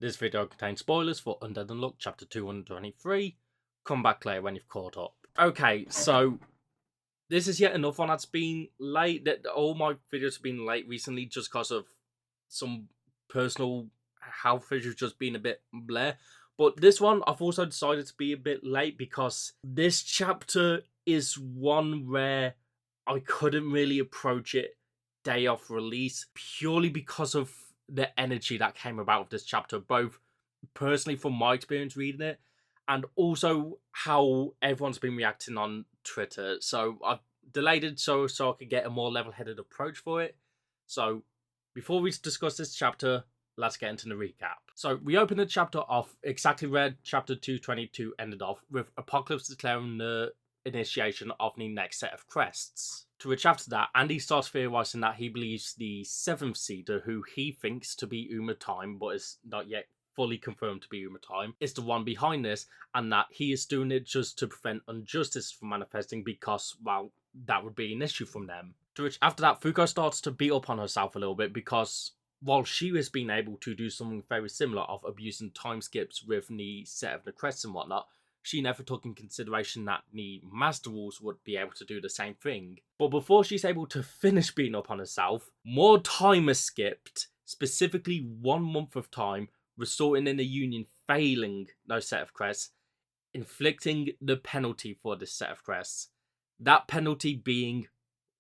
This video contains spoilers for Undead Unluck chapter 223. Come back later when you've caught up. Okay, so this is yet another one that's been late. All my videos have been late recently just because of some personal health issues just being a bit bleh. But this one, I've also decided to be a bit late because this chapter is one where I couldn't really approach it day of release purely because of the energy that came about with this chapter, both personally from my experience reading it and also how everyone's been reacting on Twitter. So I've delayed it so I could get a more level-headed approach for it. So before we discuss this chapter, let's get into the recap. So we open the chapter off exactly where chapter 222 ended off, with Apocalypse declaring the initiation of the next set of quests. To which after that, Andy starts theorizing that he believes the 7th Seeder, who he thinks to be Uma Time, but is not yet fully confirmed to be Uma Time, is the one behind this, and that he is doing it just to prevent injustice from manifesting because, well, that would be an issue from them. To which after that, Fuko starts to beat up on herself a little bit because while she was being able to do something very similar of abusing time skips with the set of the crests and whatnot, she never took in consideration that the Master Rules would be able to do the same thing. But before she's able to finish beating up on herself, more time is skipped, specifically 1 month of time, resulting in the Union failing those set of crests, inflicting the penalty for this set of crests. That penalty being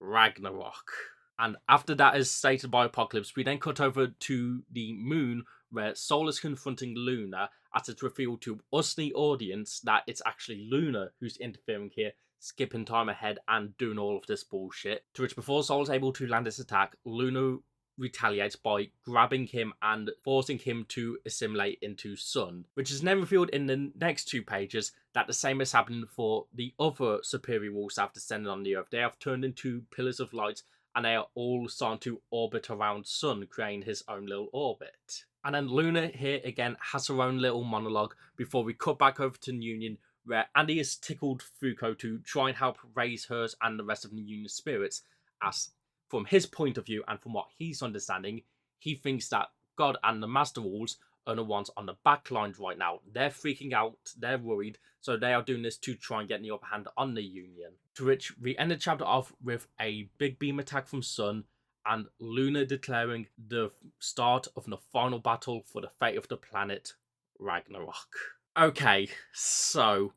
Ragnarok. And after that is stated by Apocalypse, we then cut over to the moon where Sol is confronting Luna as it's revealed to us, the audience, that it's actually Luna who's interfering here, skipping time ahead and doing all of this bullshit. To which before Sol is able to land this attack, Luna retaliates by grabbing him and forcing him to assimilate into Sun, which is then revealed in the next 2 pages that the same has happened for the other superior rules that have descended on the Earth. They have turned into pillars of light and they are all starting to orbit around Sun, creating his own little orbit. And then Luna here again has her own little monologue before we cut back over to Union, where Andy has tickled Fuko to try and help raise hers and the rest of the Union spirits, as from his point of view and from what he's understanding, he thinks that God and the Master Rules are the ones on the back lines right now. They're freaking out, they're worried, so they are doing this to try and get the upper hand on the Union. To which we end the chapter off with a big beam attack from Sun, and Luna declaring the start of the final battle for the fate of the planet, Ragnarok. Okay, so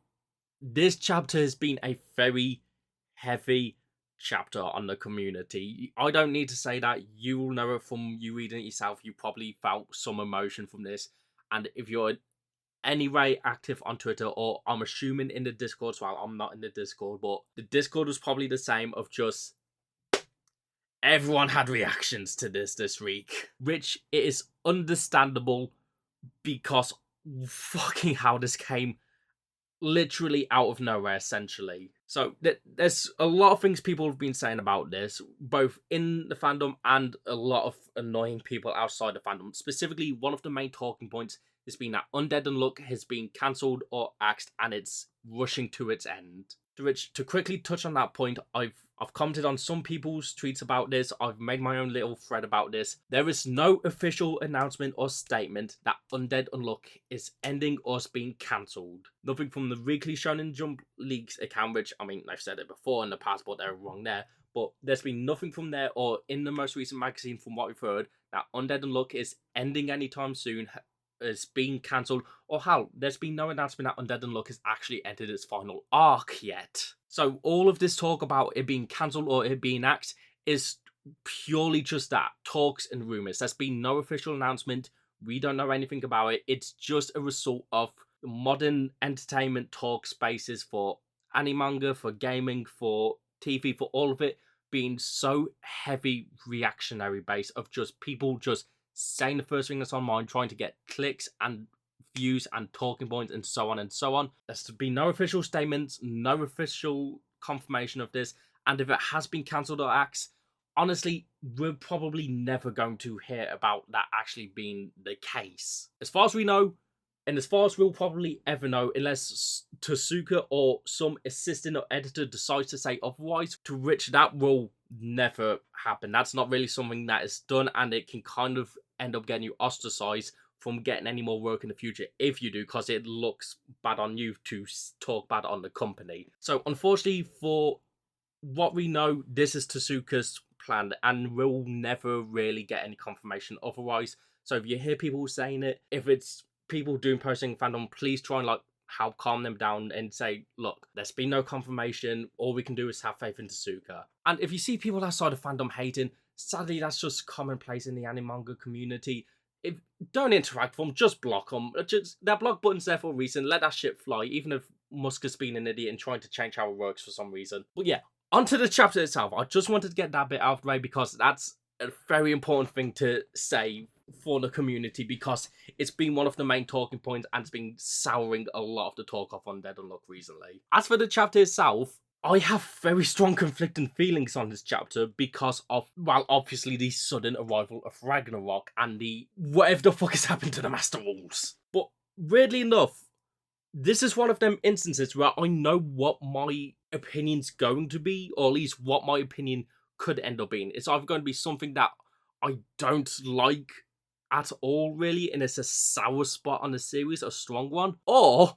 this chapter has been a very heavy chapter on the community. I don't need to say that. You will know it from you reading it yourself. You probably felt some emotion from this, and if you're any way active on Twitter, or I'm assuming in the Discord as well, I'm not in the Discord, but the Discord was probably the same, of just everyone had reactions to this week, which is understandable because fucking how this came literally out of nowhere, essentially. So there's a lot of things people have been saying about this, both in the fandom and a lot of annoying people outside the fandom. Specifically, one of the main talking points has been that Undead Unluck has been cancelled or axed and it's rushing to its end. To which, to quickly touch on that point, I've commented on some people's tweets about this. I've made my own little thread about this. There is no official announcement or statement that Undead Unluck is ending or is being cancelled. Nothing from the Weekly Shonen Jump Leaks account, which, I mean, I've said it before in the past, but they're wrong there. But there's been nothing from there or in the most recent magazine from what we've heard that Undead Unluck is ending anytime soon, is being cancelled, or hell, there's been no announcement that Undead Unluck has actually entered its final arc yet. So all of this talk about it being cancelled or it being axed is purely just that, talks and rumours. There's been no official announcement. We don't know anything about it. It's just a result of modern entertainment talk spaces for anime, manga, for gaming, for TV, for all of it being so heavy reactionary base of just people just saying the first thing that's on mind, trying to get clicks and views and talking points and so on and so on. There's been no official statements, no official confirmation of this, and if it has been cancelled or axed, honestly, we're probably never going to hear about that actually being the case. As far as we know, and as far as we'll probably ever know, unless Tasuka or some assistant or editor decides to say otherwise, to which that will never happen. That's not really something that is done, and it can kind of end up getting you ostracized from getting any more work in the future if you do, because it looks bad on you to talk bad on the company. So unfortunately, for what we know, this is Tezuka's plan, and we'll never really get any confirmation otherwise. So if you hear people saying it, if it's people doing posting fandom, please try and help calm them down and say, look, there's been no confirmation. All we can do is have faith in Tezuka. And if you see people outside of fandom hating, sadly that's just commonplace in the anime manga community. Don't interact with them, just block them. That block button's there for a reason. Let that shit fly, even if Musk has been an idiot and trying to change how it works for some reason. But yeah, onto the chapter itself. I just wanted to get that bit out of the way because that's a very important thing to say for the community, because it's been one of the main talking points and it's been souring a lot of the talk of Undead Unluck recently. As for the chapter itself, I have very strong conflicting feelings on this chapter because of, well, obviously the sudden arrival of Ragnarok and the whatever the fuck has happened to the Master Rules. But weirdly enough, this is one of them instances where I know what my opinion's going to be, or at least what my opinion could end up being. It's either going to be something that I don't like at all, really, and it's a sour spot on the series, a strong one, or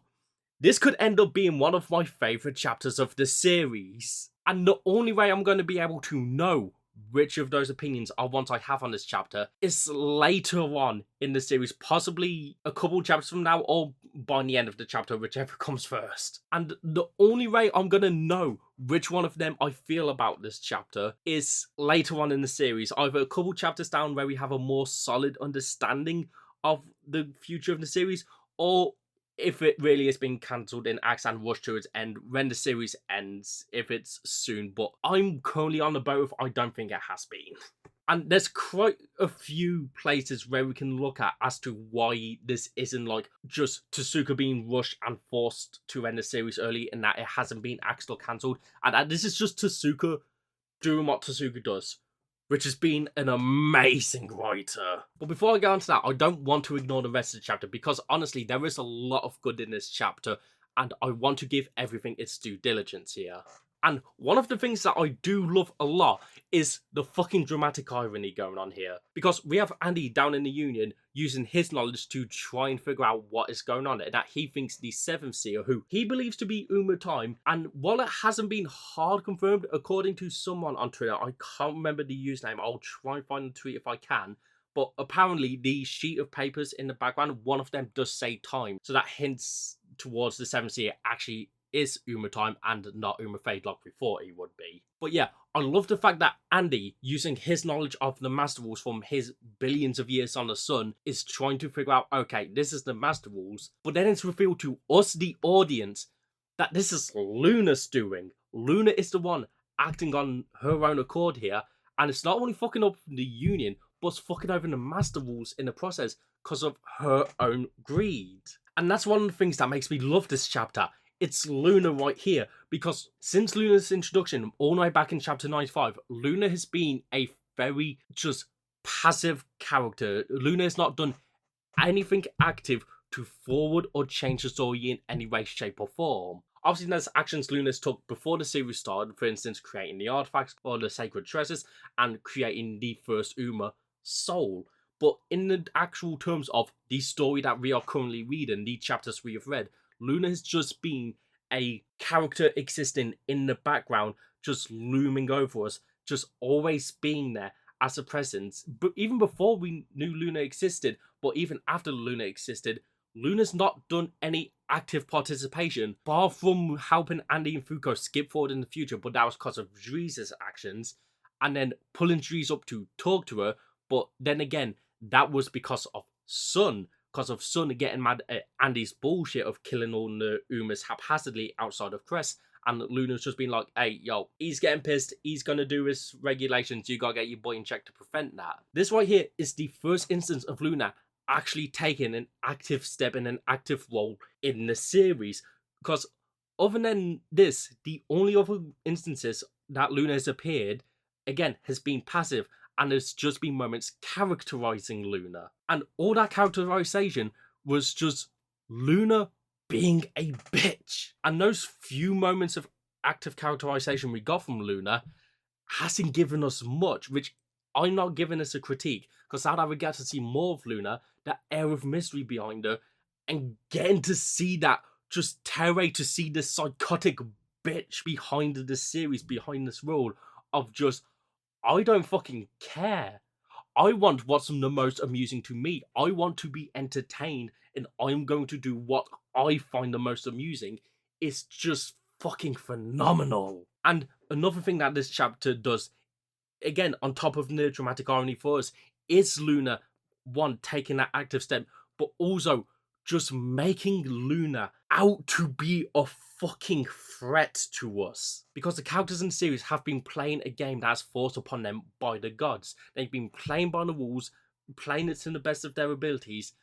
this could end up being one of my favourite chapters of the series. And the only way I'm going to be able to know which of those opinions are ones I have on this chapter is later on in the series, possibly a couple chapters from now, or by the end of the chapter, whichever comes first. And the only way I'm going to know which one of them I feel about this chapter is later on in the series, either a couple chapters down where we have a more solid understanding of the future of the series, or if it really is being cancelled in acts and rushed to its end when the series ends, if it's soon. But I'm currently on the boat of I don't think it has been. And there's quite a few places where we can look at as to why this isn't just Tezuka being rushed and forced to end the series early, and that it hasn't been axed or cancelled, and that this is just Tezuka doing what Tezuka does, which has been an amazing writer. But before I go on to that, I don't want to ignore the rest of the chapter, because honestly, there is a lot of good in this chapter, and I want to give everything its due diligence here. And one of the things that I do love a lot is the fucking dramatic irony going on here. Because we have Andy down in the Union using his knowledge to try and figure out what is going on, and that he thinks the Seventh Seer, who he believes to be Uma Time, and while it hasn't been hard confirmed, according to someone on Twitter, I can't remember the username, I'll try and find the tweet if I can, but apparently the sheet of papers in the background, one of them does say time, so that hints towards the Seventh Seer actually is Uma Time and not Uma Fade like we thought he would be. But yeah, I love the fact that Andy, using his knowledge of the Master Rules from his billions of years on the sun, is trying to figure out, okay, this is the Master Rules, but then it's revealed to us, the audience, that this is Luna's doing. Luna is the one acting on her own accord here, and it's not only fucking up the Union, but it's fucking over the Master Rules in the process because of her own greed. And that's one of the things that makes me love this chapter. It's Luna right here, because since Luna's introduction, all the way back in chapter 95, Luna has been a very just passive character. Luna has not done anything active to forward or change the story in any way, shape, or form. Obviously, there's actions Luna's took before the series started, for instance, creating the artifacts or the sacred treasures and creating the first Uma soul. But in the actual terms of the story that we are currently reading, the chapters we have read, Luna has just been a character existing in the background, just looming over us, just always being there as a presence. But even before we knew Luna existed, but even after Luna existed, Luna's not done any active participation, bar from helping Andy and Fuko skip forward in the future, but that was because of Dries' actions, and then pulling Dries up to talk to her, but then again, that was because of Sun getting mad at Andy's bullshit of killing all the Umas haphazardly outside of Crest, and Luna's just been like, hey, yo, he's getting pissed, he's gonna do his regulations, you gotta get your boy in check to prevent that. This right here is the first instance of Luna actually taking an active step in an active role in the series, because other than this, the only other instances that Luna has appeared, again, has been passive, and there's just been moments characterizing Luna. And all that characterization was just Luna being a bitch. And those few moments of active characterization we got from Luna hasn't given us much, which I'm not giving us a critique, because now that we get to see more of Luna, that air of mystery behind her, and getting to see that just terror, to see this psychotic bitch behind this series, behind this role of just, I don't fucking care. I want what's the most amusing to me. I want to be entertained, and I'm going to do what I find the most amusing. It's just fucking phenomenal. And another thing that this chapter does, again, on top of the dramatic irony for us, is Luna, one, taking that active step, but also just making Luna out to be a fucking threat to us. Because the characters in the series have been playing a game that's forced upon them by the gods. They've been playing by the rules, playing it to the best of their abilities,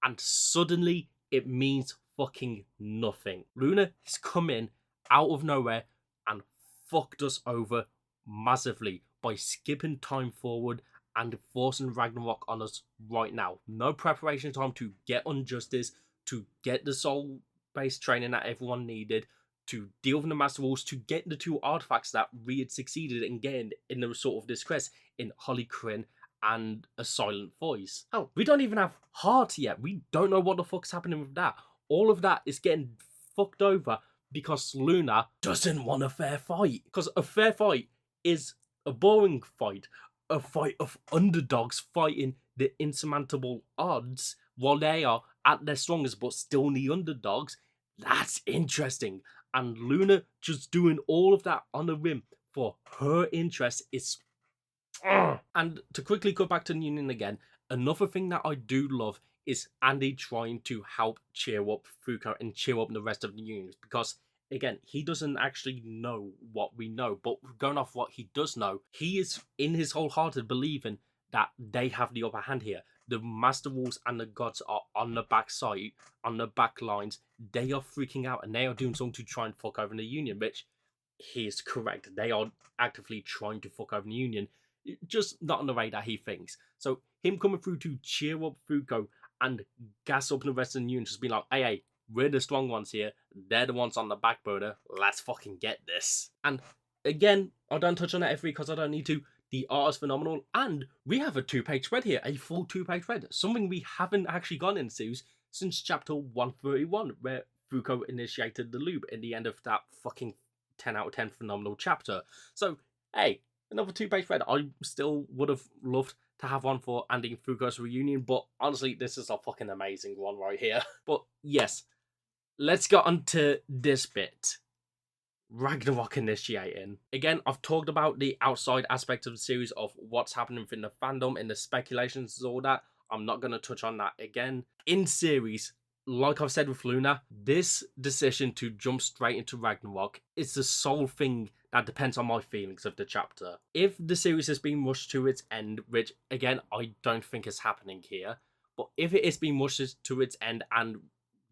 and suddenly it means fucking nothing. Luna has come in out of nowhere and fucked us over massively by skipping time forward and forcing Ragnarok on us right now. No preparation time to get Unjustice, to get the soul-based training that everyone needed, to deal with the Master Rules, to get the two artifacts that we had succeeded in getting in the sort of distress in Holly Kryn and A Silent Voice. Hell, we don't even have Heart yet. We don't know what the fuck's happening with that. All of that is getting fucked over because Luna doesn't want a fair fight. Because a fair fight is a boring fight. A fight of underdogs fighting the insurmountable odds while they are at their strongest but still the underdogs. That's interesting. And Luna just doing all of that on a whim for her interest is... And to quickly go back to the Union again, another thing that I do love is Andy trying to help cheer up Fuko and cheer up the rest of the Unions, because again, he doesn't actually know what we know, but going off what he does know, he is in his wholehearted believing that they have the upper hand here. The Master Rules and the gods are on the back side, on the back lines. They are freaking out and they are doing something to try and fuck over the Union, which he is correct. They are actively trying to fuck over the Union, just not in the way that he thinks. So him coming through to cheer up Fuko and gas up the rest of the Union, just being like, hey, we're the strong ones here. They're the ones on the back burner. Let's fucking get this. And again, I don't touch on that every because I don't need to. The art is phenomenal. And we have a 2-page spread here. A full 2-page spread. Something we haven't actually gone in the series since chapter 131, where Fuko initiated the loop in the end of that fucking 10 out of 10 phenomenal chapter. So, hey, another 2-page spread. I still would have loved to have one for Andy and Fuko's reunion, but honestly, this is a fucking amazing one right here. But yes, let's get on to this bit. Ragnarok initiating. Again, I've talked about the outside aspect of the series of what's happening within the fandom and the speculations and all that. I'm not going to touch on that again. In series, like I've said with Luna, this decision to jump straight into Ragnarok is the sole thing that depends on my feelings of the chapter. If the series has been rushed to its end, which again, I don't think is happening here, but if it is being rushed to its end and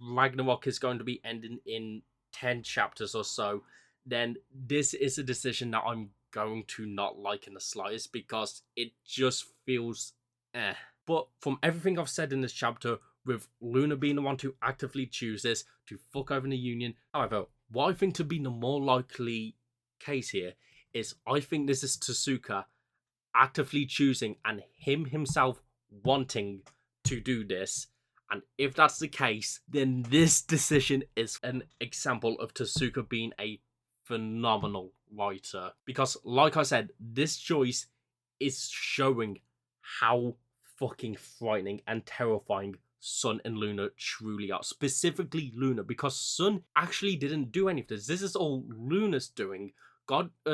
Ragnarok is going to be ending in 10 chapters or so, then this is a decision that I'm going to not like in the slightest, because it just feels eh. But from everything I've said in this chapter, with Luna being the one to actively choose this, to fuck over the Union, however, what I think to be the more likely case here is I think this is Tasuka actively choosing and him himself wanting to do this. And if that's the case, then this decision is an example of Tasuka being a phenomenal writer. Because, like I said, this choice is showing how fucking frightening and terrifying Sun and Luna truly are. Specifically Luna, because Sun actually didn't do any of this. This is all Luna's doing.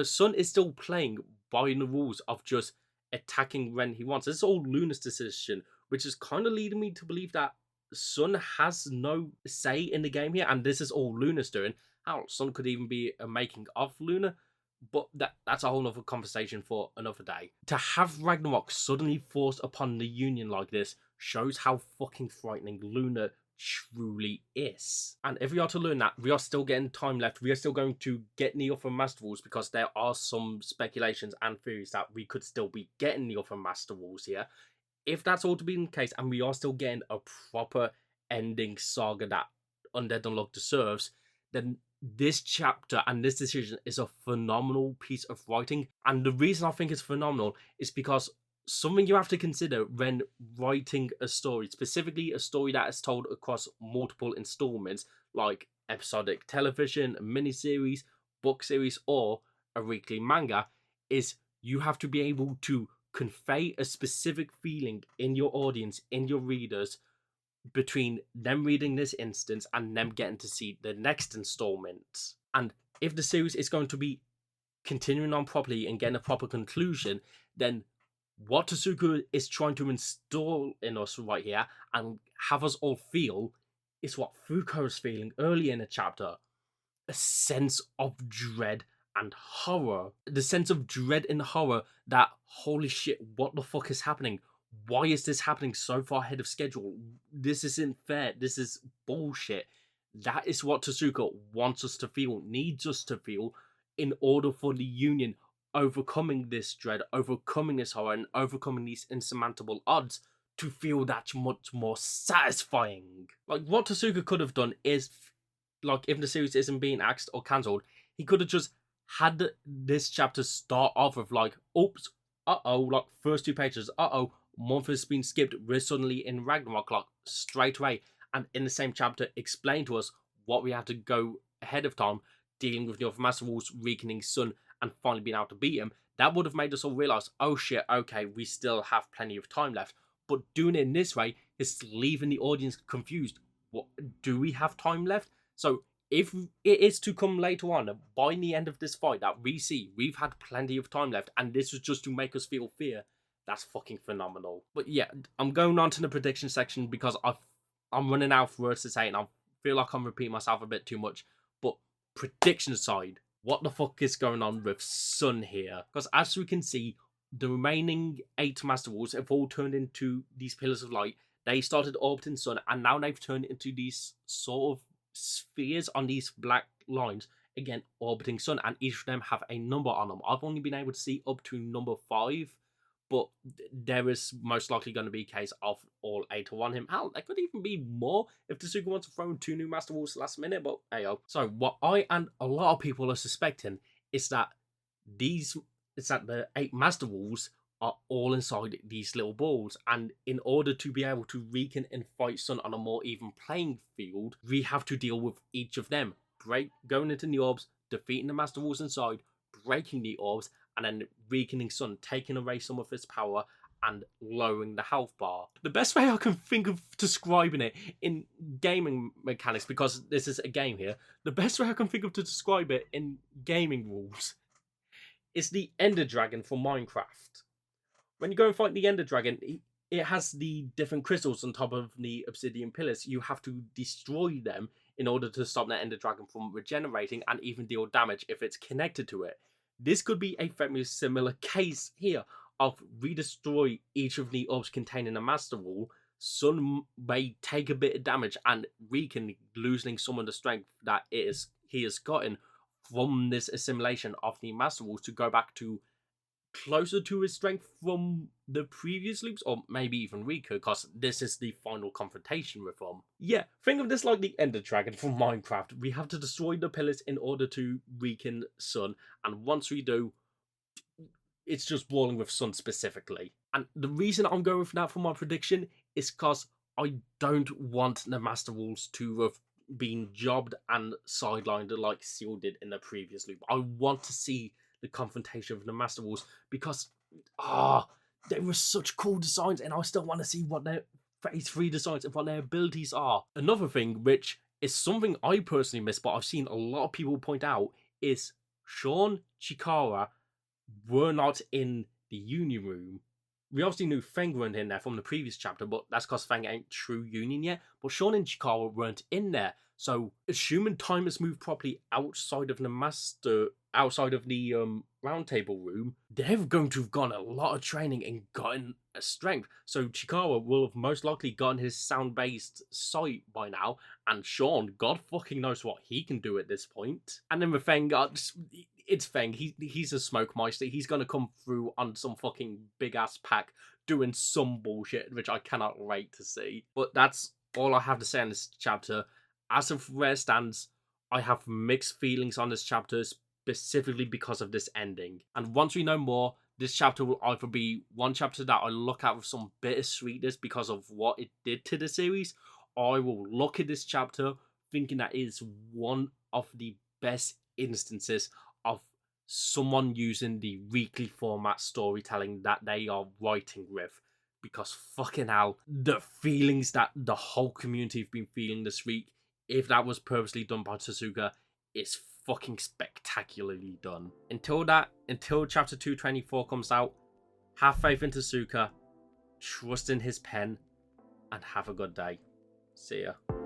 Sun is still playing by the rules of just attacking when he wants. This is all Luna's decision, which is kind of leading me to believe that Sun has no say in the game here, and this is all Luna's doing. How Sun could even be a making of Luna, but that's a whole other conversation for another day. To have Ragnarok suddenly forced upon the Union like this shows how fucking frightening Luna truly is. And if we are to learn that, we are still getting time left. We are still going to get the other Master Rules, because there are some speculations and theories that we could still be getting the other Master Rules here. If that's all to be the case, and we are still getting a proper ending saga that Undead Unluck deserves, then this chapter and this decision is a phenomenal piece of writing. And the reason I think it's phenomenal is because something you have to consider when writing a story, specifically a story that is told across multiple installments, like episodic television, a miniseries, book series, or a weekly manga, is you have to be able to convey a specific feeling in your audience, in your readers, between them reading this instance and them getting to see the next installment. And if the series is going to be continuing on properly and getting a proper conclusion, then what Tasuku is trying to install in us right here and have us all feel is what Fuko is feeling early in the chapter. A sense of dread and horror. The sense of dread and horror that, holy shit, what the fuck is happening? Why is this happening so far ahead of schedule? This isn't fair. This is bullshit. That is what Tasuka wants us to feel, needs us to feel, in order for the Union overcoming this dread, overcoming this horror, and overcoming these insurmountable odds to feel that much more satisfying. Like, what Tasuka could have done is, like, if the series isn't being axed or cancelled, he could have just had this chapter start off with, like, oops, like, first 2 pages, month has been skipped, we're suddenly in Ragnarok, like, straight away, and in the same chapter explain to us what we have to go ahead of time, dealing with the other Master Wolf's weakening Sun, and finally being able to beat him. That would have made us all realise, oh shit, okay, we still have plenty of time left. But doing it in this way is leaving the audience confused. What, do we have time left? So if it is to come later on, by the end of this fight that we see, we've had plenty of time left, and this was just to make us feel fear, that's fucking phenomenal. But yeah, I'm going on to the prediction section because I'm running out of words to say, and I feel like I'm repeating myself a bit too much. But prediction side, what the fuck is going on with Sun here? Because as we can see, the remaining 8 Master Wolves have all turned into these pillars of light. They started orbiting Sun, and now they've turned into these sort of spheres on these black lines, again orbiting Sun, and each of them have a number on them. I've only been able to see up to number 5, but there is most likely going to be a case of all 8 are on him. Hell, there could even be more if Tasuka wants to throw in 2 new Master Wolves last minute, but heyo. So what I and a lot of people are suspecting is that the 8 Master Wolves are all inside these little balls, and in order to be able to weaken and fight Sun on a more even playing field, we have to deal with each of them. Going into the orbs, defeating the Master Wolves inside, breaking the orbs, and then weakening Sun, taking away some of its power and lowering the health bar. The best way I can think of describing it in gaming mechanics, because this is a game here, the best way I can think of to describe it in gaming rules is the Ender Dragon from Minecraft. When you go and fight the Ender Dragon, it has the different crystals on top of the obsidian pillars. You have to destroy them in order to stop the Ender Dragon from regenerating and even deal damage if it's connected to it. This could be a very similar case here of we destroy each of the orbs containing a Master Wall. Sun may take a bit of damage and weaken, losing some of the strength that he has gotten from this assimilation of the Master Walls to go back to closer to his strength from the previous loops, or maybe even weaker, because this is the final confrontation with him. Yeah, think of this like the Ender Dragon from Minecraft. We have to destroy the pillars in order to weaken Sun, and once we do, it's just brawling with Sun specifically. And the reason I'm going for that for my prediction is because I don't want the Master Wolves to have been jobbed and sidelined like Seal did in the previous loop. I want to see the confrontation with the Master Wolves because they were such cool designs, and I still want to see what their phase 3 designs and what their abilities are. Another thing, which is something I personally miss, but I've seen a lot of people point out, is Sean, Chikara were not in the Union room. We obviously knew Feng weren't in there from the previous chapter, but that's because Feng ain't true Union yet. But Sean and Chikara weren't in there. So, assuming time has moved properly outside of the round table room, they're going to have gotten a lot of training and gotten a strength. So Chikara will have most likely gotten his sound-based sight by now, and Sean, God fucking knows what he can do at this point. And then with Feng, it's Feng. He's a smoke meister. He's gonna come through on some fucking big ass pack doing some bullshit, which I cannot wait to see. But that's all I have to say on this chapter. As of where it stands, I have mixed feelings on this chapter, specifically because of this ending. And once we know more, this chapter will either be one chapter that I look at with some bittersweetness because of what it did to the series, or I will look at this chapter thinking that it is one of the best instances of someone using the weekly format storytelling that they are writing with. Because fucking hell, the feelings that the whole community have been feeling this week, if that was purposely done by Tezuka, is fucking spectacularly done. Until chapter 224 comes out, have faith in Tezuka, trust in his pen, and have a good day. See ya.